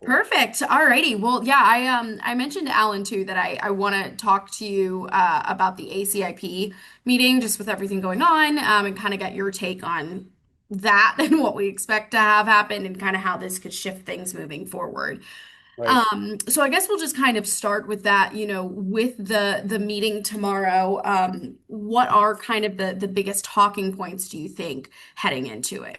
Perfect. All righty. Well, yeah, I mentioned to Alan too that I want to talk to you about the ACIP meeting just with everything going on and kind of get your take on that and what we expect to have happen and kind of how this could shift things moving forward. Right. So I guess we'll just kind of start with that, with the meeting tomorrow. What are kind of the biggest talking points do you think heading into it?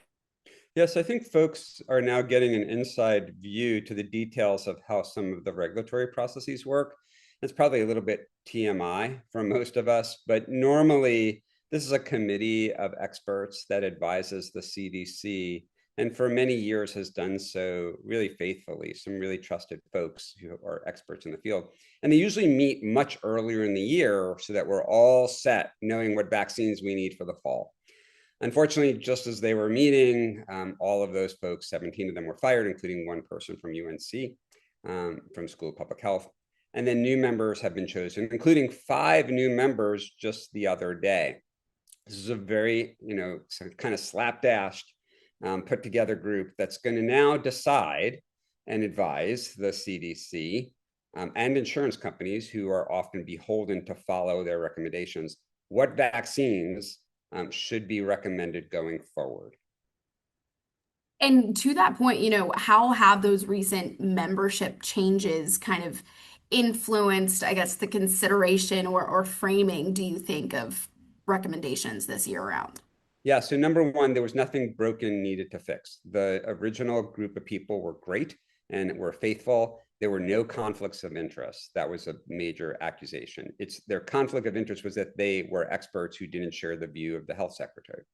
Yes, I think folks are now getting an inside view to the details of how some of the regulatory processes work. It's probably a little bit TMI for most of us, but normally this is a committee of experts that advises the CDC and for many years has done so really faithfully, some really trusted folks who are experts in the field. And they usually meet much earlier in the year so that we're all set knowing what vaccines we need for the fall. Unfortunately, just as they were meeting, all of those folks, 17 of them were fired, including one person from UNC, from School of Public Health. And then new members have been chosen, including 5 new members just the other day. This is a very, kind of slapdash, put together group that's going to now decide and advise the CDC and insurance companies who are often beholden to follow their recommendations what vaccines should be recommended going forward. And to that point, how have those recent membership changes kind of influenced, I guess, the consideration or framing, do you think, of recommendations this year around? Yeah, so number one, there was nothing broken needed to fix. The original group of people were great and were faithful. There were no conflicts of interest. That was a major accusation. It's their conflict of interest was that they were experts who didn't share the view of the health secretary.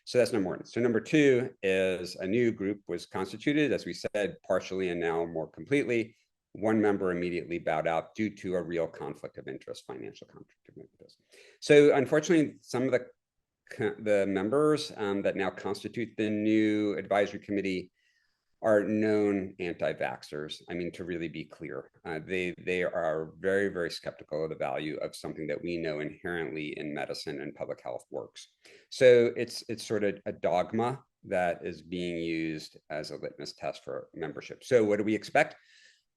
So that's number one. So number two is a new group was constituted, as we said, partially and now more completely. One member immediately bowed out due to a real conflict of interest, financial conflict of interest. So unfortunately, some of the members that now constitute the new advisory committee are known anti-vaxxers. I mean, to really be clear, they are very, very skeptical of the value of something that we know inherently in medicine and public health works. So it's sort of a dogma that is being used as a litmus test for membership. So what do we expect?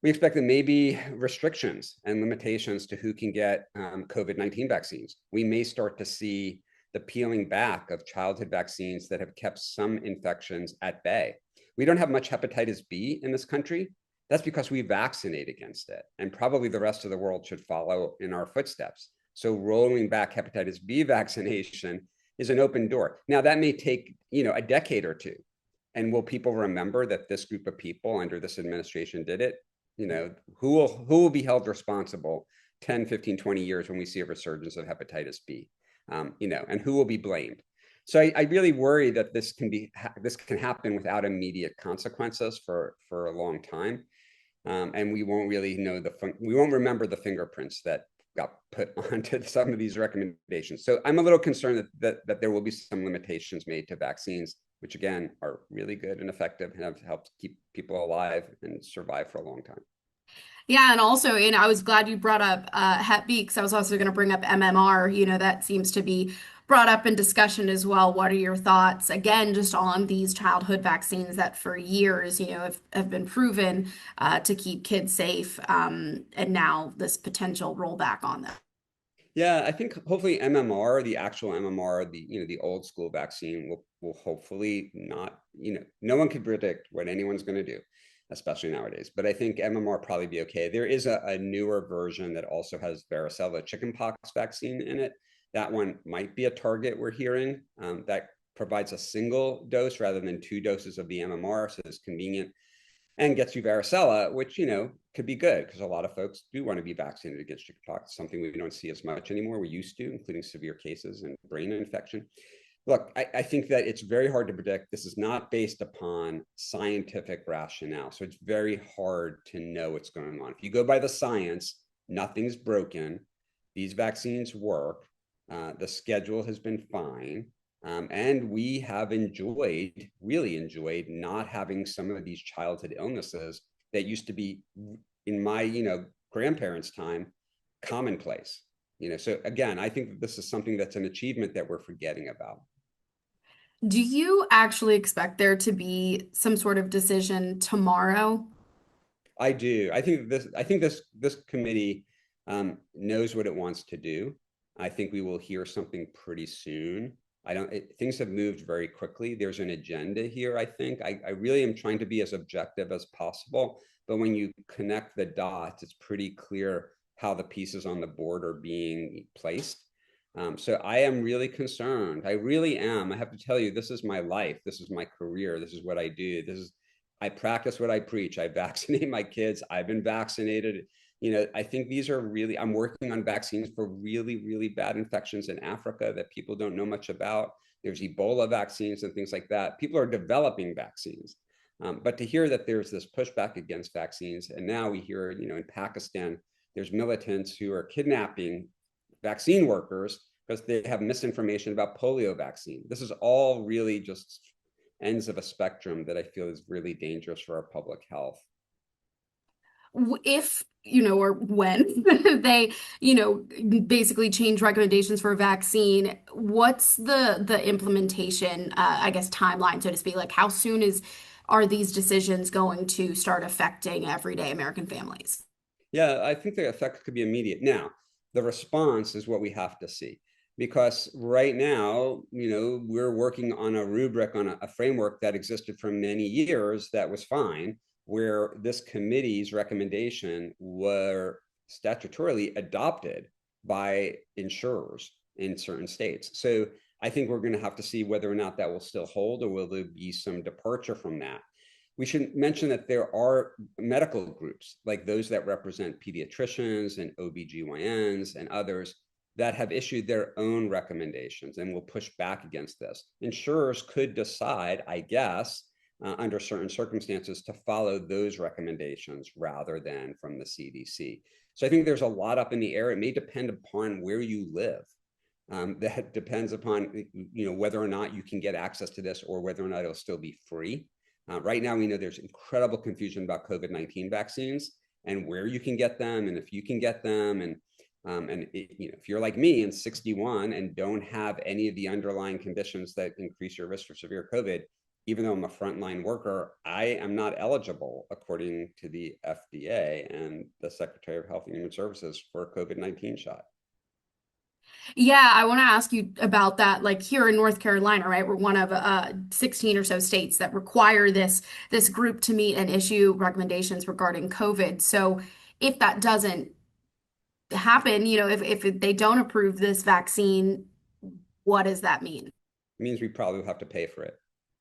We expect that maybe restrictions and limitations to who can get COVID-19 vaccines. We may start to see the peeling back of childhood vaccines that have kept some infections at bay. We don't have much hepatitis B in this country. That's because we vaccinate against it. And probably the rest of the world should follow in our footsteps. So rolling back hepatitis B vaccination is an open door. Now that may take, a decade or two. And will people remember that this group of people under this administration did it? Who will be held responsible 10, 15, 20 years when we see a resurgence of hepatitis B? And who will be blamed? So I really worry that this can happen without immediate consequences for a long time, and we won't really we won't remember the fingerprints that got put onto some of these recommendations. So I'm a little concerned that there will be some limitations made to vaccines, which again are really good and effective and have helped keep people alive and survive for a long time. Yeah, and also, I was glad you brought up Hep B because I was also going to bring up MMR. That seems to be brought up in discussion as well. What are your thoughts, again, just on these childhood vaccines that for years, have been proven to keep kids safe, and now this potential rollback on them? Yeah, I think hopefully MMR, the actual MMR, the old school vaccine will hopefully not, no one can predict what anyone's going to do, especially nowadays. But I think MMR probably be okay. There is a newer version that also has varicella chickenpox vaccine in it. That one might be a target we're hearing that provides a single dose rather than 2 doses of the MMR, so it's convenient and gets you varicella, which, could be good because a lot of folks do want to be vaccinated against chickenpox, something we don't see as much anymore. We used to, including severe cases and brain infection. Look, I think that it's very hard to predict. This is not based upon scientific rationale. So it's very hard to know what's going on. If you go by the science, nothing's broken. These vaccines work. The schedule has been fine. And we have really enjoyed not having some of these childhood illnesses that used to be in my, grandparents' time, commonplace. So again, I think that this is something that's an achievement that we're forgetting about. Do you actually expect there to be some sort of decision tomorrow? I do. I think this committee knows what it wants to do. I think we will hear something pretty soon. Things have moved very quickly. There's an agenda here, I think. I really am trying to be as objective as possible, but when you connect the dots, it's pretty clear how the pieces on the board are being placed. So I am really concerned. I really am. I have to tell you, this is my life. This is my career. This is what I do. I practice what I preach. I vaccinate my kids. I've been vaccinated. I think I'm working on vaccines for really, really bad infections in Africa that people don't know much about. There's Ebola vaccines and things like that. People are developing vaccines. But to hear that there's this pushback against vaccines, and now we hear, in Pakistan, there's militants who are kidnapping vaccine workers because they have misinformation about polio vaccine. This is all really just ends of a spectrum that I feel is really dangerous for our public health. If, or when they, basically change recommendations for a vaccine, what's the implementation, I guess, timeline, so to speak? Like, how soon are these decisions going to start affecting everyday American families? Yeah, I think the effect could be immediate. Now, the response is what we have to see. Because right now, we're working on a rubric, on a framework that existed for many years that was fine, where this committee's recommendation were statutorily adopted by insurers in certain states. So I think we're going to have to see whether or not that will still hold, or will there be some departure from that. We should mention that there are medical groups, like those that represent pediatricians and OBGYNs and others, that have issued their own recommendations and will push back against this. Insurers could decide, I guess, under certain circumstances, to follow those recommendations rather than from the CDC. So I think there's a lot up in the air. It may depend upon where you live. That depends upon whether or not you can get access to this, or whether or not it'll still be free. Right now, we know there's incredible confusion about COVID-19 vaccines and where you can get them, and if you can get them. And if you're like me and 61 and don't have any of the underlying conditions that increase your risk for severe COVID, even though I'm a frontline worker, I am not eligible, according to the FDA and the Secretary of Health and Human Services, for a COVID-19 shot. Yeah, I want to ask you about that. Like, here in North Carolina, right? We're one of 16 or so states that require this group to meet and issue recommendations regarding COVID. So if that doesn't happen, if they don't approve this vaccine, what does that mean? It means we probably will have to pay for it,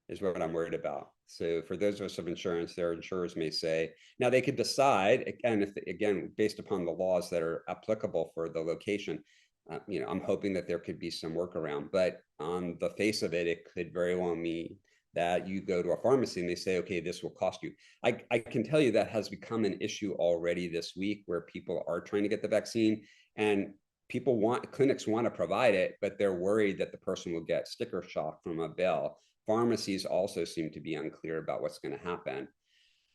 is what I'm worried about. So for those of us of insurance, their insurers may say, now they could decide, again, based upon the laws that are applicable for the location. I'm hoping that there could be some workaround, but on the face of it, it could very well mean that you go to a pharmacy and they say, okay, this will cost you. I can tell you that has become an issue already this week, where people are trying to get the vaccine, and clinics want to provide it, but they're worried that the person will get sticker shock from a bill. Pharmacies also seem to be unclear about what's going to happen.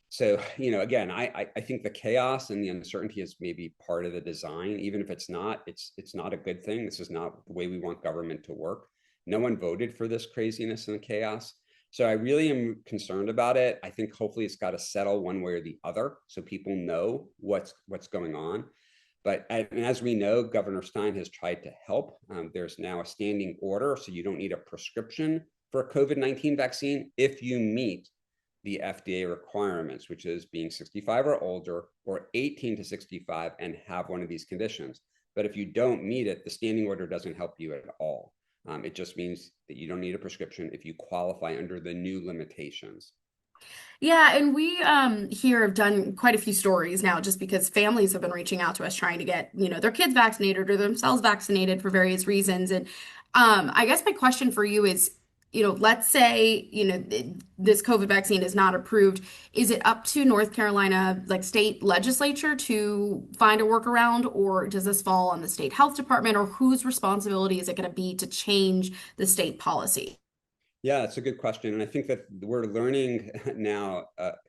So, again, I think the chaos and the uncertainty is maybe part of the design. Even if it's not, it's not a good thing. This is not the way we want government to work. No one voted for this craziness and chaos. So I really am concerned about it. I think hopefully it's got to settle one way or the other, so people know what's going on. But as we know, Governor Stein has tried to help. There's now a standing order, so you don't need a prescription for a COVID-19 vaccine if you meet the FDA requirements, which is being 65 or older, or 18 to 65 and have one of these conditions. But if you don't meet it, the standing order doesn't help you at all. It just means that you don't need a prescription if you qualify under the new limitations. Yeah, and we here have done quite a few stories now, just because families have been reaching out to us trying to get, their kids vaccinated or themselves vaccinated for various reasons. And I guess my question for you is, let's say, this COVID vaccine is not approved. Is it up to North Carolina, like, state legislature to find a workaround, or does this fall on the state health department, or whose responsibility is it going to be to change the state policy? Yeah, it's a good question. And I think that we're learning now,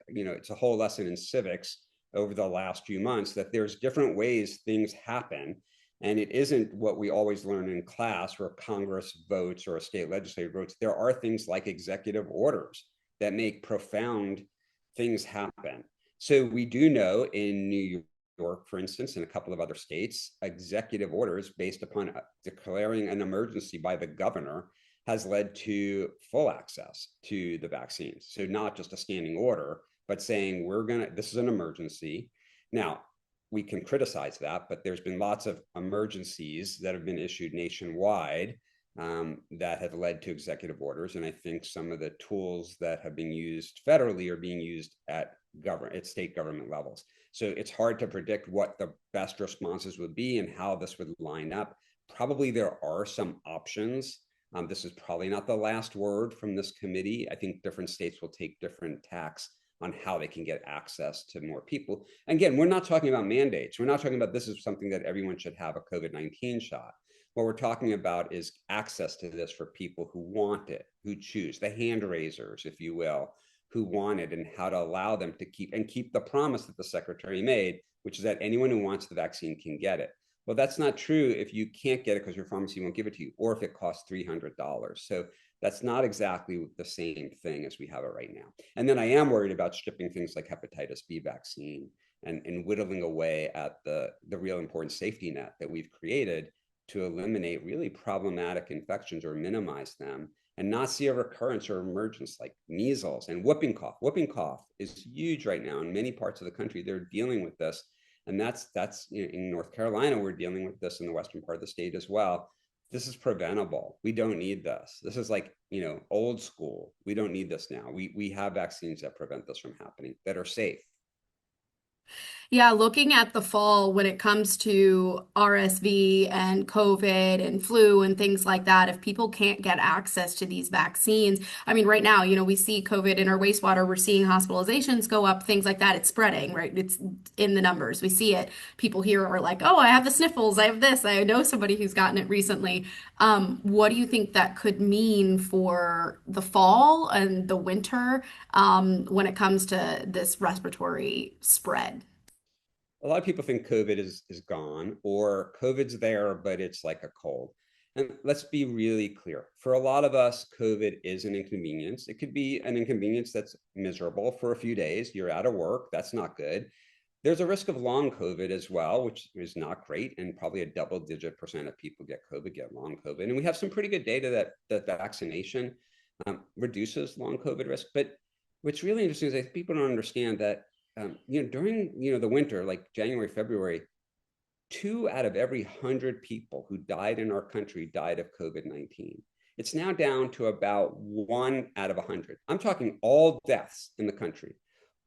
it's a whole lesson in civics over the last few months, that there's different ways things happen. And it isn't what we always learn in class, where Congress votes or a state legislature votes. There are things like executive orders that make profound things happen. So we do know in New York, for instance, and a couple of other states, executive orders based upon declaring an emergency by the governor has led to full access to the vaccines. So not just a standing order, but saying this is an emergency. Now, we can criticize that, but there's been lots of emergencies that have been issued nationwide that have led to executive orders. And I think some of the tools that have been used federally are being used at state government levels. So it's hard to predict what the best responses would be and how this would line up. Probably there are some options. This is probably not the last word from this committee. I think different states will take different tacks on how they can get access to more people. Again, we're not talking about mandates. We're not talking about this is something that everyone should have a COVID-19 shot. What we're talking about is access to this for people who want it, who choose, the hand raisers, if you will, who want it, and how to allow them to keep the promise that the secretary made, which is that anyone who wants the vaccine can get it. Well, that's not true if you can't get it because your pharmacy won't give it to you, or if it costs $300. So that's not exactly the same thing as we have it right now. And then I am worried about stripping things like hepatitis B vaccine and whittling away at the real important safety net that we've created to eliminate really problematic infections or minimize them and not see a recurrence or emergence like measles and whooping cough. Whooping cough is huge right now in many parts of the country. They're dealing with this. And that's in North Carolina, we're dealing with this in the western part of the state as well. This is preventable. We don't need this. This is like, old school. We don't need this now. We have vaccines that prevent this from happening, that are safe. Yeah, looking at the fall when it comes to RSV and COVID and flu and things like that, if people can't get access to these vaccines, I mean, right now, we see COVID in our wastewater, we're seeing hospitalizations go up, things like that. It's spreading, right? It's in the numbers. We see it. People here are like, oh, I have the sniffles, I have this. I know somebody who's gotten it recently. What do you think that could mean for the fall and the winter when it comes to this respiratory spread? A lot of people think COVID is gone, or COVID's there, but it's like a cold. And let's be really clear. For a lot of us, COVID is an inconvenience. It could be an inconvenience that's miserable for a few days. You're out of work. That's not good. There's a risk of long COVID as well, which is not great. And probably a double-digit % of people get COVID, get long COVID. And we have some pretty good data that vaccination reduces long COVID risk. But what's really interesting is that people don't understand that during the winter, like January, February, 2 out of every 100 people who died in our country died of COVID-19. It's now down to about 1 out of 100. I'm talking all deaths in the country.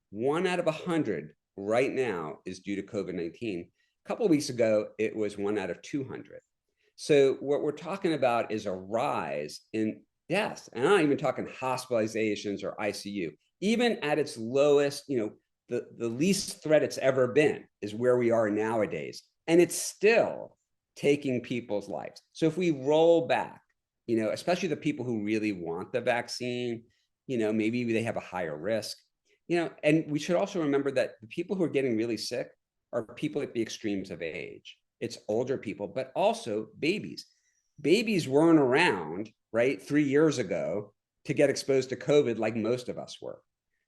1 out of 100 right now is due to COVID-19. A couple of weeks ago, it was 1 out of 200. So what we're talking about is a rise in deaths. And I'm not even talking hospitalizations or ICU. Even at its lowest, the least threat it's ever been is where we are nowadays. And it's still taking people's lives. So if we roll back, especially the people who really want the vaccine, maybe they have a higher risk, and we should also remember that the people who are getting really sick are people at the extremes of age. It's older people, but also babies. Babies weren't around, right, 3 years ago to get exposed to COVID like most of us were.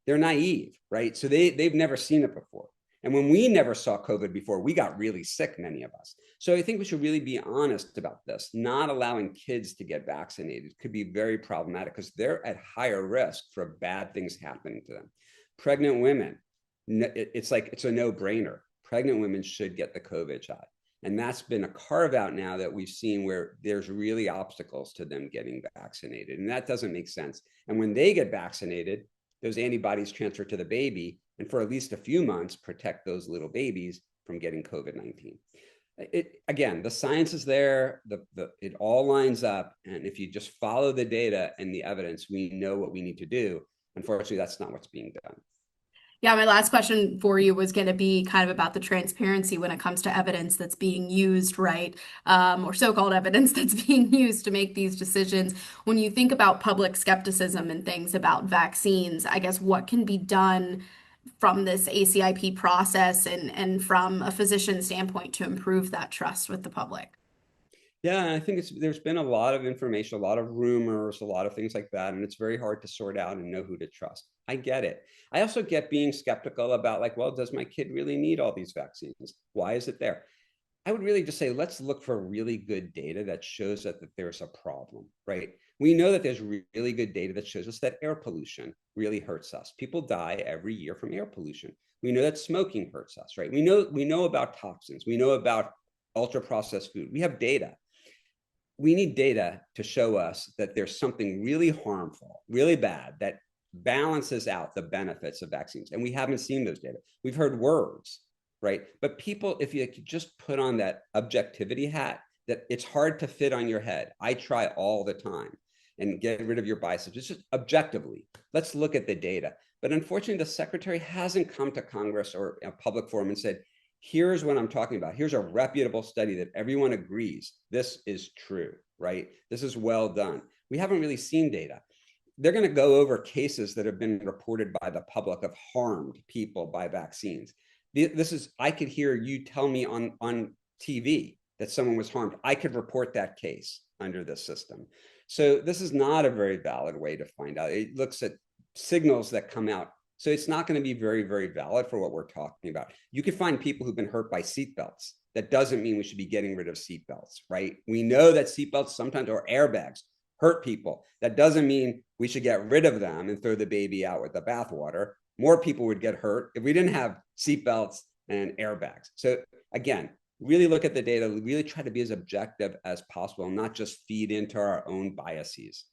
They're naive, right? So they've never seen it before. And when we never saw COVID before, we got really sick, many of us. So I think we should really be honest about this. Not allowing kids to get vaccinated could be very problematic because they're at higher risk for bad things happening to them. Pregnant women, it's a no-brainer. Pregnant women should get the COVID shot. And that's been a carve out now that we've seen where there's really obstacles to them getting vaccinated. And that doesn't make sense. And when they get vaccinated, those antibodies transfer to the baby, and for at least a few months, protect those little babies from getting COVID-19. Again, the science is there, it all lines up, and if you just follow the data and the evidence, we know what we need to do. Unfortunately, that's not what's being done. Yeah, my last question for you was going to be kind of about the transparency when it comes to evidence that's being used, right? Or so-called evidence that's being used to make these decisions. When you think about public skepticism and things about vaccines, I guess what can be done from this ACIP process and from a physician standpoint to improve that trust with the public? Yeah, I think there's been a lot of information, a lot of rumors, a lot of things like that, and it's very hard to sort out and know who to trust. I get it. I also get being skeptical about like, well, does my kid really need all these vaccines? Why is it there? I would really just say, let's look for really good data that shows that there's a problem, right? We know that there's really good data that shows us that air pollution really hurts us. People die every year from air pollution. We know that smoking hurts us, right? We know about toxins. We know about ultra processed food. We have data. We need data to show us that there's something really harmful, really bad, that balances out the benefits of vaccines. And we haven't seen those data. We've heard words, right? But people, if you just put on that objectivity hat, that it's hard to fit on your head. I try all the time and get rid of your biases. It's just objectively, let's look at the data. But unfortunately, the secretary hasn't come to Congress or a public forum and said, here's what I'm talking about. Here's a reputable study that everyone agrees this is true, right? This is well done. We haven't really seen data. They're going to go over cases that have been reported by the public of harmed people by vaccines. This is, I could hear you tell me on TV that someone was harmed. I could report that case under this system. So this is not a very valid way to find out. It looks at signals that come out. So it's not going to be very, very valid for what we're talking about. You could find people who've been hurt by seatbelts. That doesn't mean we should be getting rid of seatbelts, right? We know that seatbelts sometimes, or airbags, hurt people. That doesn't mean we should get rid of them and throw the baby out with the bathwater. More people would get hurt if we didn't have seatbelts and airbags. So again, really look at the data, really try to be as objective as possible and not just feed into our own biases.